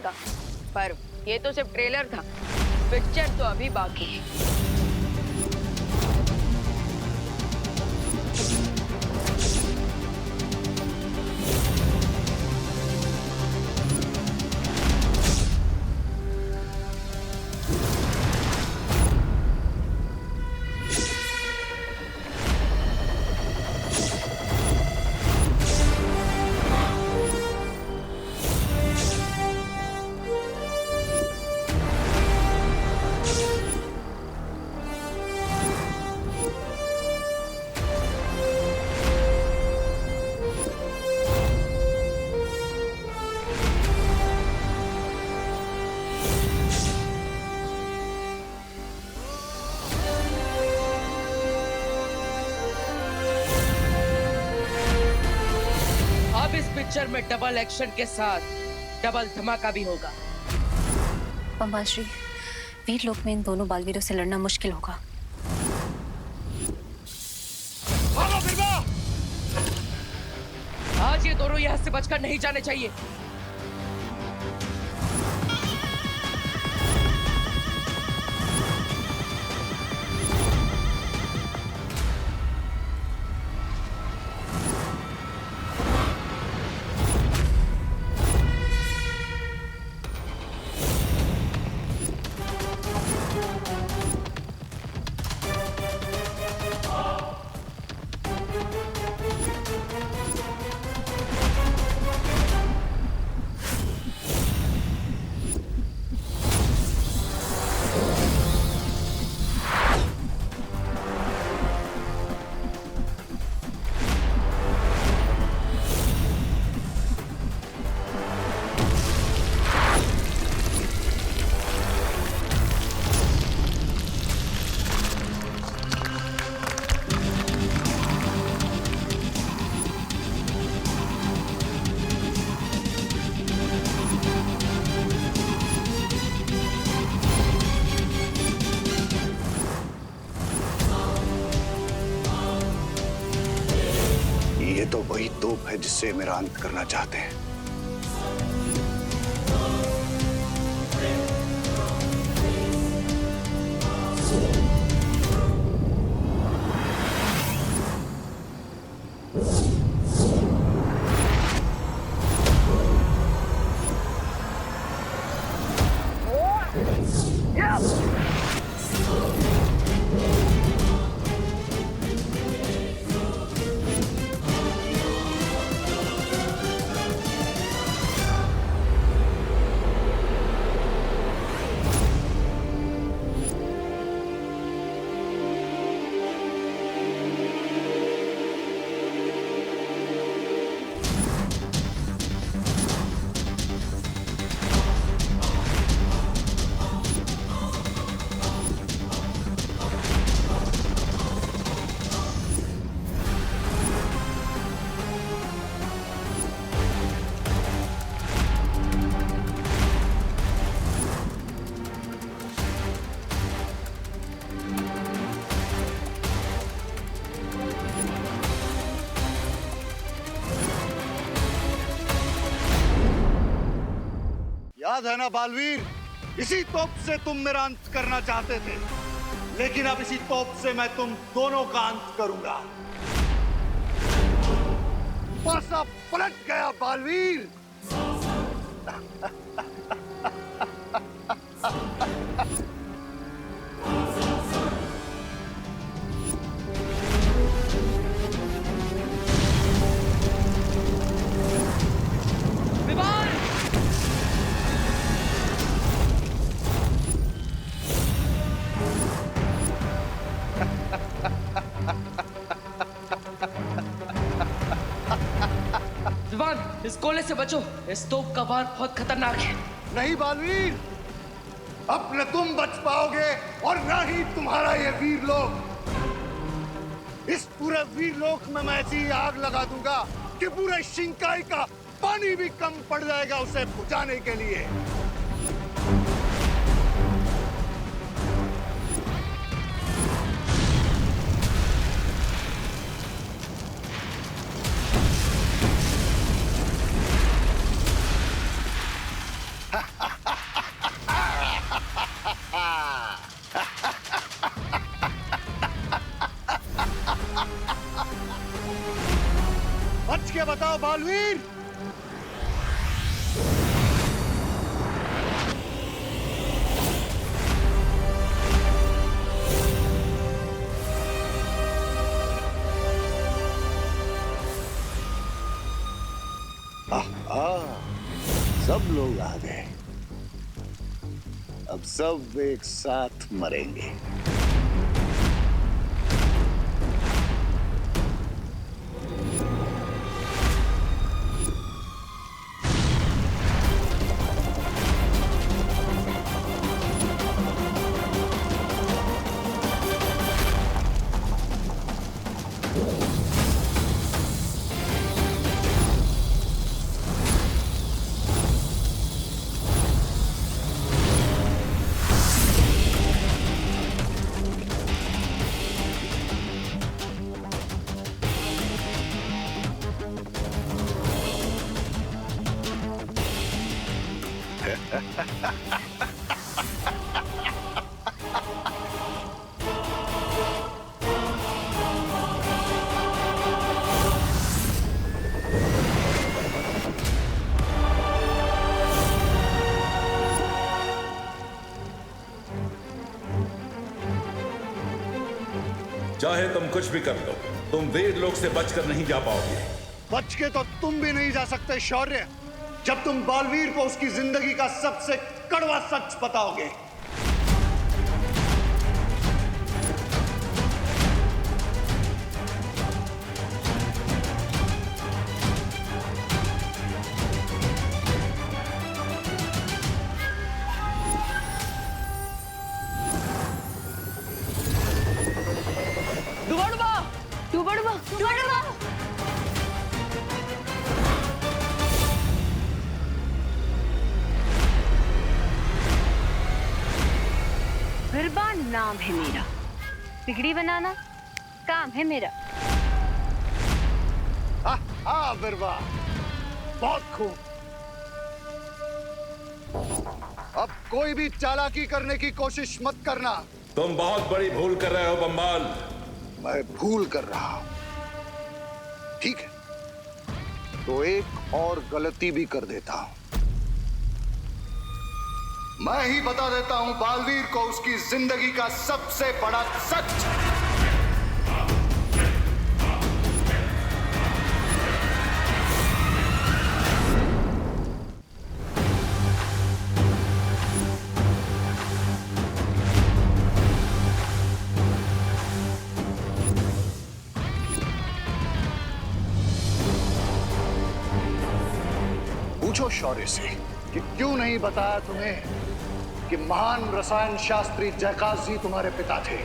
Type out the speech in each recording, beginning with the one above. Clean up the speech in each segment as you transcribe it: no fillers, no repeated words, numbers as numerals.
जाएगा। पर ये तो सिर्फ ट्रेलर था, पिक्चर तो अभी बाकी है। अब इस पिक्चर में डबल एक्शन के साथ डबल धमाका भी होगा। पंबाश्री, वीर लोक में इन दोनों बालवीरों से लड़ना मुश्किल होगा। भागो बिरबा! आज ये दोनों यहाँ से बचकर नहीं जाने चाहिए। ये तो वही तोप है जिससे मेरा अंत करना चाहते हैं। याद है ना बालवीर, इसी तोप से तुम मेरा अंत करना चाहते थे, लेकिन अब इसी तोप से मैं तुम दोनों का अंत करूंगा। पासा पलट गया बालवीर। विवान, इस गोले से बचो। इस तोप का वार बहुत खतरनाक है। नहीं बालवीर, अब न तुम बच पाओगे और न ही तुम्हारा ये वीर लोक। इस पूरे वीर लोक में मैं ऐसी आग लगा दूंगा कि पूरे शिंकाई का पानी भी कम पड़ जाएगा उसे बुझाने के लिए। बालवीर। सब लोग आ गए। अब सब एक साथ मरेंगे। चाहे तुम कुछ भी कर लो, तुम वीर लोक से बचकर नहीं जा पाओगे। बच के तो तुम भी नहीं जा सकते शौर्य, जब तुम बालवीर को उसकी जिंदगी का सबसे कड़वा सच बताओगे। बिरबा नाम है मेरा, बिगड़ी बनाना काम है मेरा। हाँ बिरबा, बहुत खूब। अब कोई भी चालाकी करने की कोशिश मत करना। तुम बहुत बड़ी भूल कर रहे हो बम्बाल। मैं भूल कर रहा हूं, ठीक है, तो एक और गलती भी कर देता हूं। मैं ही बता देता हूं बालवीर को उसकी जिंदगी का सबसे बड़ा सच। पूछो शौर्य से कि क्यों नहीं बताया तुम्हें कि महान रसायन शास्त्री जयकाश जी तुम्हारे पिता थे।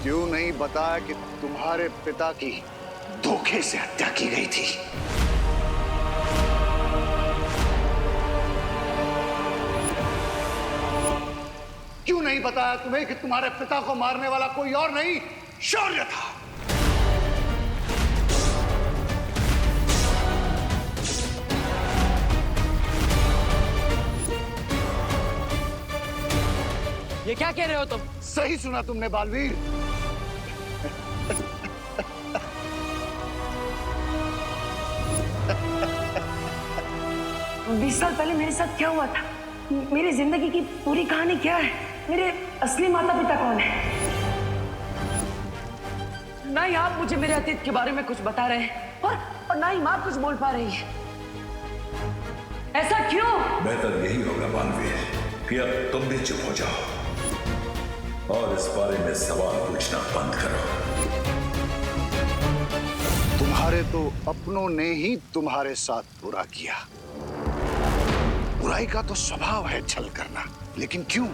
क्यों नहीं बताया कि तुम्हारे पिता की धोखे से हत्या की गई थी। क्यों नहीं बताया तुम्हें कि तुम्हारे पिता को मारने वाला कोई और नहीं, शौर्य था। ये क्या कह रहे हो तुम? सही सुना तुमने बालवीर। 20 साल पहले मेरे साथ क्या हुआ था, मेरी जिंदगी की पूरी कहानी क्या है, मेरे असली माता पिता कौन है। ना ही आप मुझे मेरे अतीत के बारे में कुछ बता रहे हैं और ना ही माँ कुछ बोल पा रही है। ऐसा क्यों? बेहतर यही होगा बालवीर कि अब तुम भी चुप हो जाओ और इस बारे में सवाल पूछना बंद करो। तुम्हारे तो अपनों ने ही तुम्हारे साथ बुरा किया। बुराई का तो स्वभाव है छल करना, लेकिन क्यों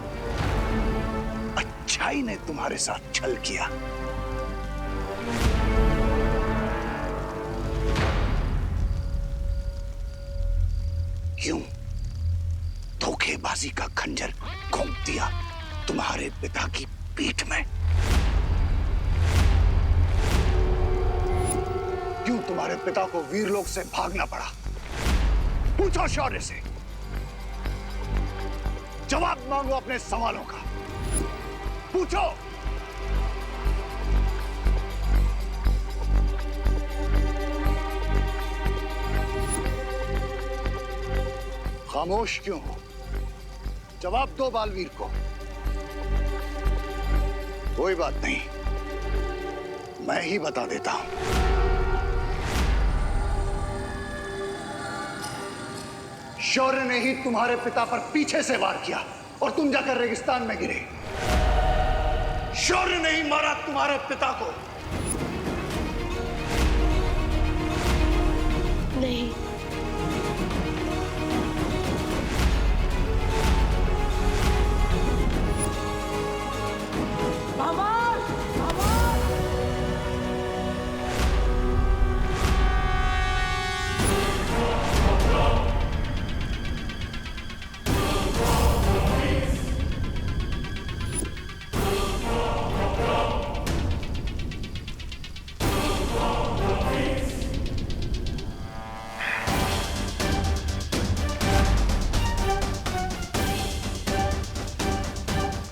अच्छाई ने तुम्हारे साथ छल किया। क्यों धोखेबाजी का खंजर घोंप दिया तुम्हारे पिता की पीठ में। क्यों तुम्हारे पिता को वीरलोक से भागना पड़ा। पूछो शौर्य से, जवाब मांगो अपने सवालों का। पूछो। खामोश क्यों हो? जवाब दो बालवीर को। कोई बात नहीं, मैं ही बता देता हूं। शौर्य ने ही तुम्हारे पिता पर पीछे से वार किया और तुम जाकर रेगिस्तान में गिरे। शौर्य ने ही मारा तुम्हारे पिता को। नहीं,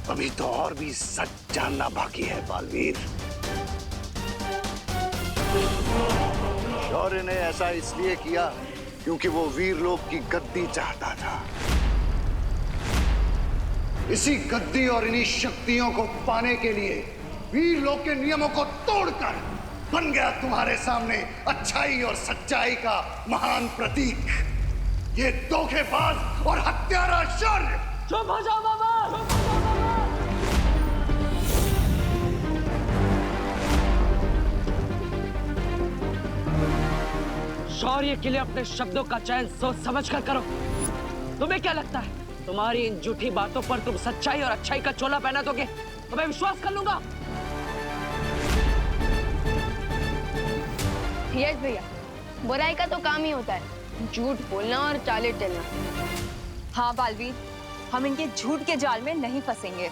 अभी तो और भी सच जानना बाकी है बालवीर। शौर्य ने ऐसा इसलिए किया क्योंकि वो वीरलोक की गद्दी चाहता था। इसी गद्दी और इन्हीं शक्तियों को पाने के लिए वीरलोक के नियमों को तोड़कर बन गया तुम्हारे सामने अच्छाई और सच्चाई का महान प्रतीक, ये धोखेबाज और हत्यारा शौर्य। चुप हो जाओ बाबा। शौर्य के लिए अपने शब्दों का चयन सोच समझ कर करो। तुम्हें क्या लगता है तुम्हारी इन झूठी बातों पर तुम सच्चाई और अच्छाई का चोला पहना दोगे तो मैं विश्वास कर लूंगा? यस भैया, बुराई का तो काम ही होता है झूठ बोलना और चाले चलना। हाँ बालवीर, हम इनके झूठ के जाल में नहीं फंसेंगे।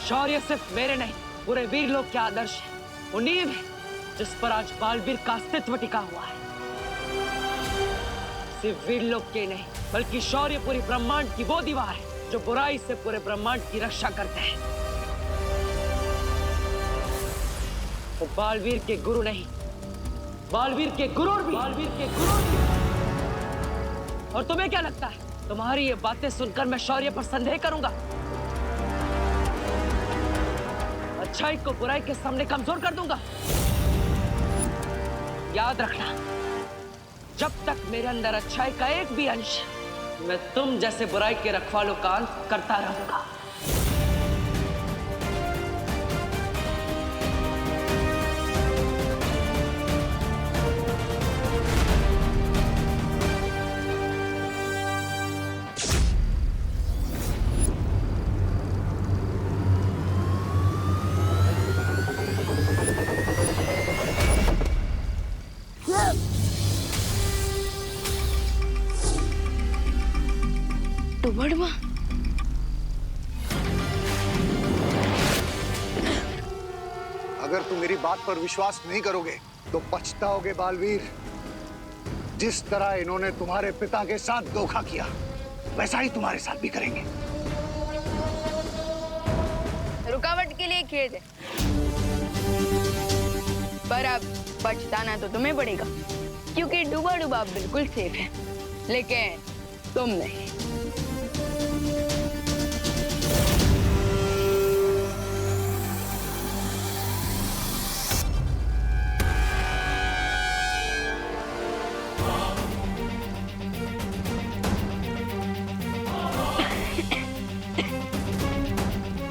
शौर्य सिर्फ मेरे नहीं पूरे वीरलोक के आदर्श है, वो नींव है जिस पर आज बालवीर का अस्तित्व टिका हुआ है। सिर्फ वीरलोक के नहीं बल्कि शौर्य पूरी ब्रह्मांड की वो दीवार है जो बुराई से पूरे ब्रह्मांड की रक्षा करते हैं। वो बालवीर के गुरु नहीं, बालवीर के गुरूर भी, बालवीर के गुरूर भी। और तुम्हें क्या लगता है तुम्हारी ये बातें सुनकर मैं शौर्य पर संदेह करूंगा? अच्छाई को बुराई के सामने कमजोर कर दूंगा? याद रखना, जब तक मेरे अंदर अच्छाई का एक भी अंश है, मैं तुम जैसे बुराई के रखवालों का अंत करता रहूंगा। टुबड़वा, अगर तुम मेरी बात पर विश्वास नहीं करोगे तो पछताओगे बालवीर। जिस तरह इन्होंने तुम्हारे पिता के साथ धोखा किया वैसा ही तुम्हारे साथ भी करेंगे। रुकावट के लिए खेद है, पर अब पछताना तो तुम्हें पड़ेगा क्योंकि डूबा डूबा बिल्कुल सेफ है, लेकिन तुम नहीं।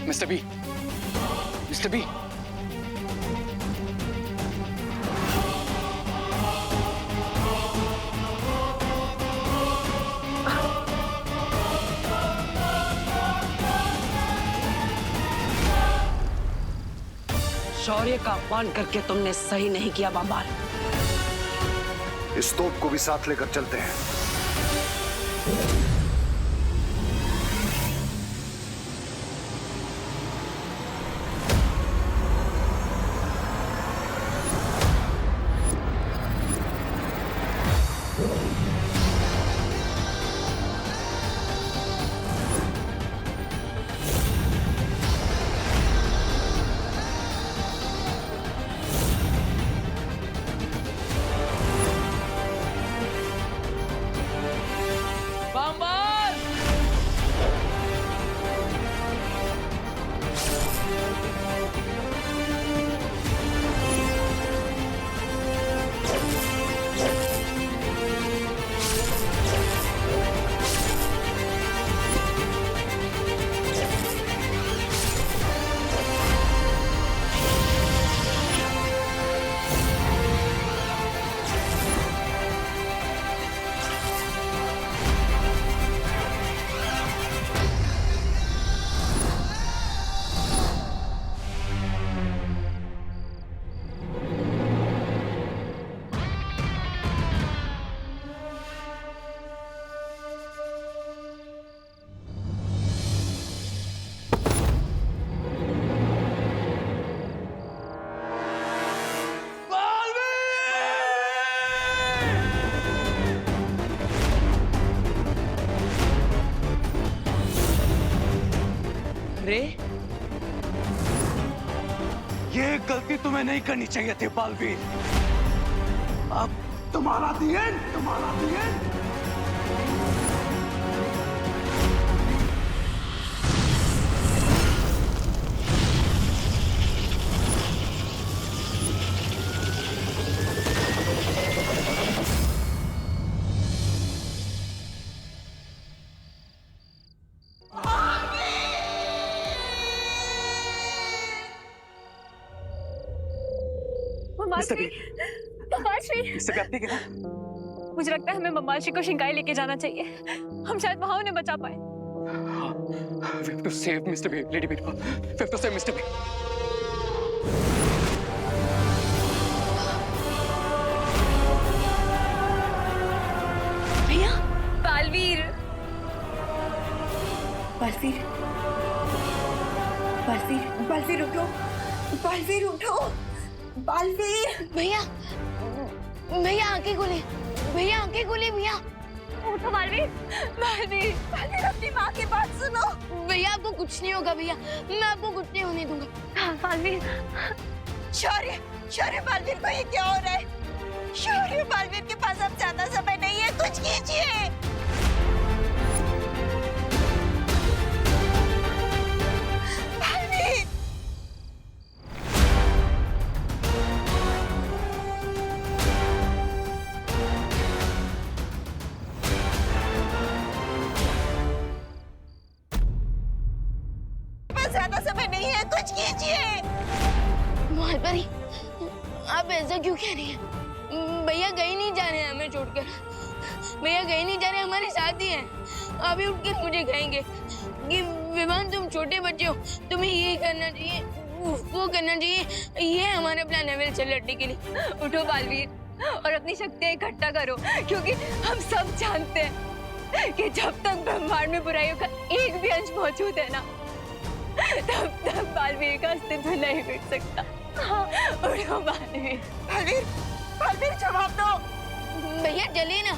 मिस्टर बी, मिस्टर बी, शौर्य का अपमान करके तुमने सही नहीं किया बाबाल। इस तोप को भी साथ लेकर चलते हैं। रे? ये गलती तुम्हें नहीं करनी चाहिए थी बालवीर। अब तुम्हारा दी एंड, तुम्हारा the end. Mister B, mister B, आप ठीक है ना? मुझे लगता है हमें ममाशी को शिंगाई लेके जाना चाहिए। हम शायद वहां उन्हें बचा पाए। We have to save Mr. B, Lady Birpa. We have to save Mr. B. भैया, बालवीर, बालवीर, बालवीर, बालवीर उठो, बालवीर उठो, बालवीर। भैया, भैया आंखें खोले, भैया आंखें खोले, भैया। उठो बालवीर, बालवीर, बालवीर अपनी माँ की बात सुनो। भैया आपको कुछ नहीं होगा भैया, मैं आपको कुछ नहीं होने दूंगा। बालवीर। शौर्य, शौर्य, बालवीर को ये क्या हो रहा है? शौर्य, बालवीर के पास अब ज्यादा समय नहीं है, कुछ कीजिए। बालवीर, ज्यादा समय नहीं है, कुछ कीजिए। मोहतबरी, आप ऐसा क्यों कह रही हैं? भैया कहीं नहीं जा रहे हैं हमें छोड़कर। भैया कहीं नहीं जा रहे, हमारे साथ ही हैं। अभी उठ के मुझे कहेंगे कि विवान तुम छोटे बच्चे हो, तुम्हें ये करना चाहिए, वो करना चाहिए। ये हमारा प्लान है वेल से लड़ने के लिए। उठो बालवीर और अपनी शक्तियां इकट्ठा करो, क्योंकि हम सब जानते हैं कि जब तक ब्रह्मांड में बुराइयों का एक भी अंश मौजूद है ना, तब तक बालवीर का अस्तित्व नहीं मिट सकता। उठो बालवीर। बालवीर, बालवीर जवाब दो। भैया चलिए ना,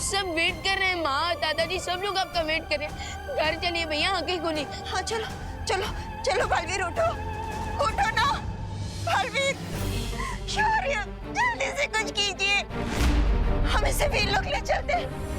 सब वेट कर रहे हैं। माँ, दादाजी सब लोग आपका वेट कर रहे हैं। घर चलिए भैया, आंखें खोलिए। हाँ चलो, चलो, चलो बालवीर उठो, उठो ना। बालवीर, शौर्य, जल्दी से कुछ कीजिए। हम इसे वीर लोग ले चलते हैं।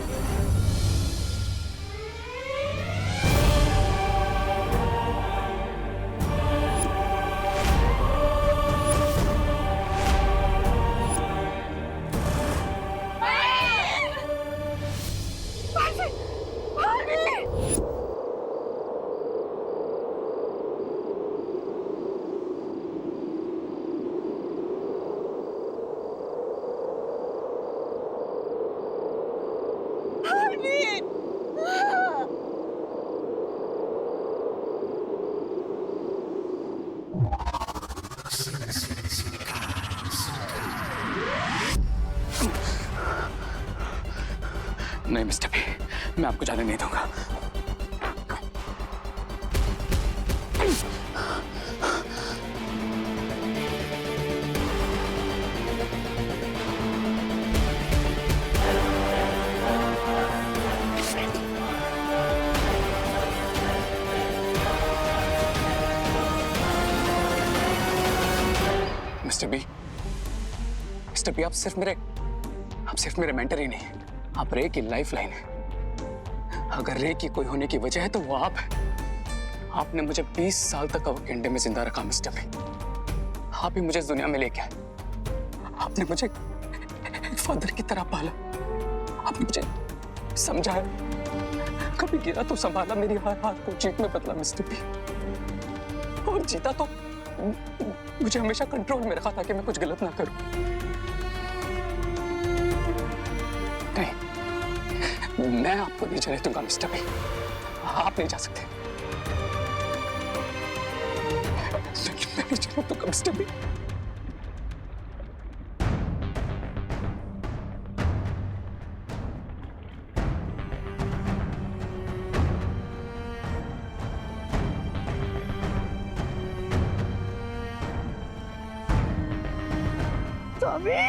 नहीं मिस्टर बी, मैं आपको जाने नहीं दूंगा। मिस्टर बी, मिस्टर बी, आप सिर्फ मेरे मेंटर ही नहीं, आप रे की लाइफलाइन है। अगर रे की कोई होने की वजह है तो वो आप है। आपने मुझे 20 साल तक अवकेंडे में जिंदा रखा मिस्टर बी। आप ही मुझे इस दुनिया में लेके आए। आपने मुझे एक फादर की तरह पाला। आपने मुझे समझाया, कभी गिरा तो संभाला, मेरी हर हाथ को जीत में बदला मिस्टर बी। और जीता तो मुझे हमेशा कंट्रोल में रखा ताकि मैं कुछ गलत ना करूं। नहीं, मैं आपको नहीं जाने दूंगा मिस्टर बी। आप नहीं जा सकते। मैं नहीं जाने दूंगा मिस्टर बी। स्वामी,